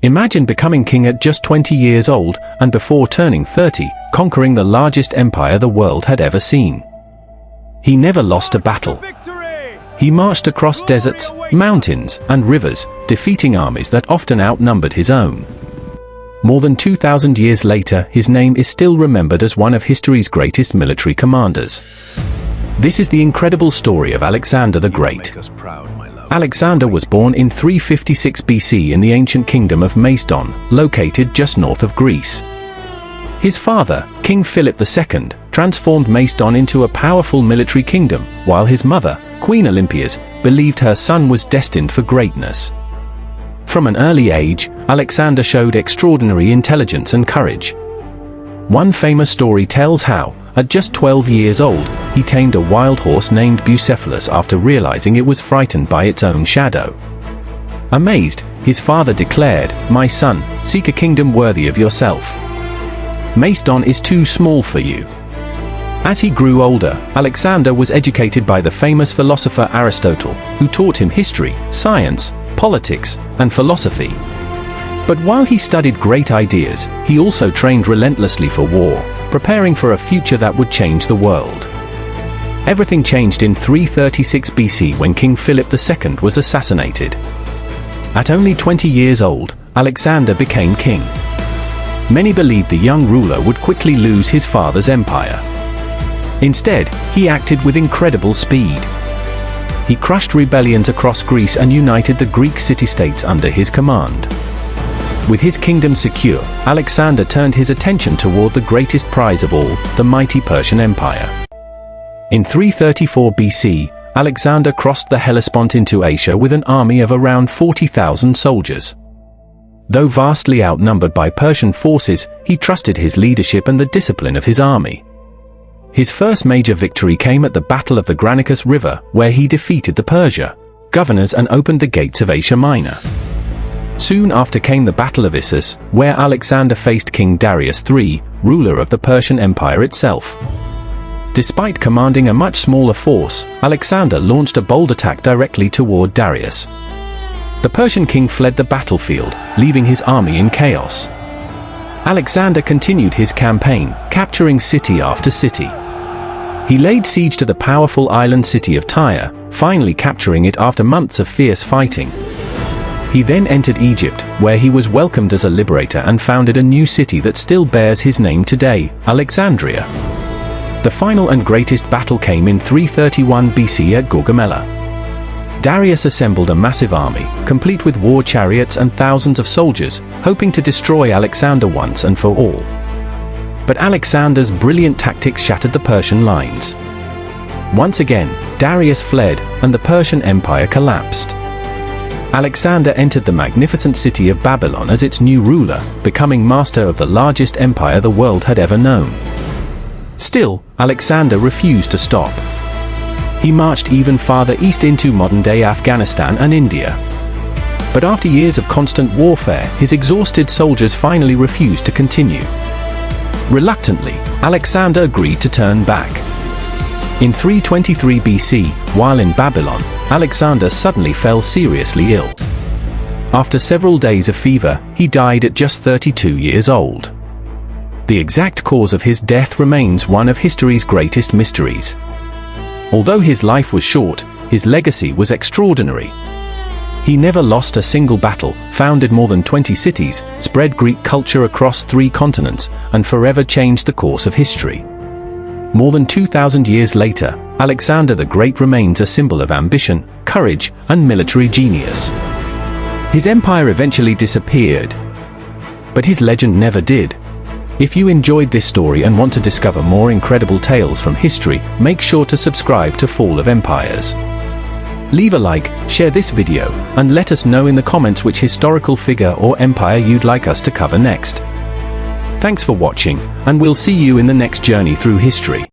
Imagine becoming king at just 20 years old and before turning 30, conquering the largest empire the world had ever seen. He never lost a battle. He marched across deserts, mountains, and rivers, defeating armies that often outnumbered his own. More than 2,000 years later, his name is still remembered as one of history's greatest military commanders. This is the incredible story of Alexander the Great. Alexander was born in 356 BC in the ancient kingdom of Macedon, located just north of Greece. His father, King Philip II, transformed Macedon into a powerful military kingdom, while his mother, Queen Olympias, believed her son was destined for greatness. From an early age, Alexander showed extraordinary intelligence and courage. One famous story tells how, at just 12 years old, he tamed a wild horse named Bucephalus after realizing it was frightened by its own shadow. Amazed, his father declared, "My son, seek a kingdom worthy of yourself. Macedon is too small for you." As he grew older, Alexander was educated by the famous philosopher Aristotle, who taught him history, science, politics, and philosophy. But while he studied great ideas, he also trained relentlessly for war, preparing for a future that would change the world. Everything changed in 336 BC when King Philip II was assassinated. At only 20 years old, Alexander became king. Many believed the young ruler would quickly lose his father's empire. Instead, he acted with incredible speed. He crushed rebellions across Greece and united the Greek city-states under his command. With his kingdom secure, Alexander turned his attention toward the greatest prize of all, the mighty Persian Empire. In 334 BC, Alexander crossed the Hellespont into Asia with an army of around 40,000 soldiers. Though vastly outnumbered by Persian forces, he trusted his leadership and the discipline of his army. His first major victory came at the Battle of the Granicus River, where he defeated the Persia governors and opened the gates of Asia Minor. Soon after came the Battle of Issus, where Alexander faced King Darius III, ruler of the Persian Empire itself. Despite commanding a much smaller force, Alexander launched a bold attack directly toward Darius. The Persian king fled the battlefield, leaving his army in chaos. Alexander continued his campaign, capturing city after city. He laid siege to the powerful island city of Tyre, finally capturing it after months of fierce fighting. He then entered Egypt, where he was welcomed as a liberator and founded a new city that still bears his name today, Alexandria. The final and greatest battle came in 331 BC at Gaugamela. Darius assembled a massive army, complete with war chariots and thousands of soldiers, hoping to destroy Alexander once and for all. But Alexander's brilliant tactics shattered the Persian lines. Once again, Darius fled, and the Persian Empire collapsed. Alexander entered the magnificent city of Babylon as its new ruler, becoming master of the largest empire the world had ever known. Still, Alexander refused to stop. He marched even farther east into modern-day Afghanistan and India. But after years of constant warfare, his exhausted soldiers finally refused to continue. Reluctantly, Alexander agreed to turn back. In 323 BC, while in Babylon, Alexander suddenly fell seriously ill. After several days of fever, he died at just 32 years old. The exact cause of his death remains one of history's greatest mysteries. Although his life was short, his legacy was extraordinary. He never lost a single battle, founded more than 20 cities, spread Greek culture across 3 continents, and forever changed the course of history. More than 2,000 years later, Alexander the Great remains a symbol of ambition, courage, and military genius. His empire eventually disappeared, but his legend never did. If you enjoyed this story and want to discover more incredible tales from history, make sure to subscribe to Fall of Empires. Leave a like, share this video, and let us know in the comments which historical figure or empire you'd like us to cover next. Thanks for watching, and we'll see you in the next journey through history.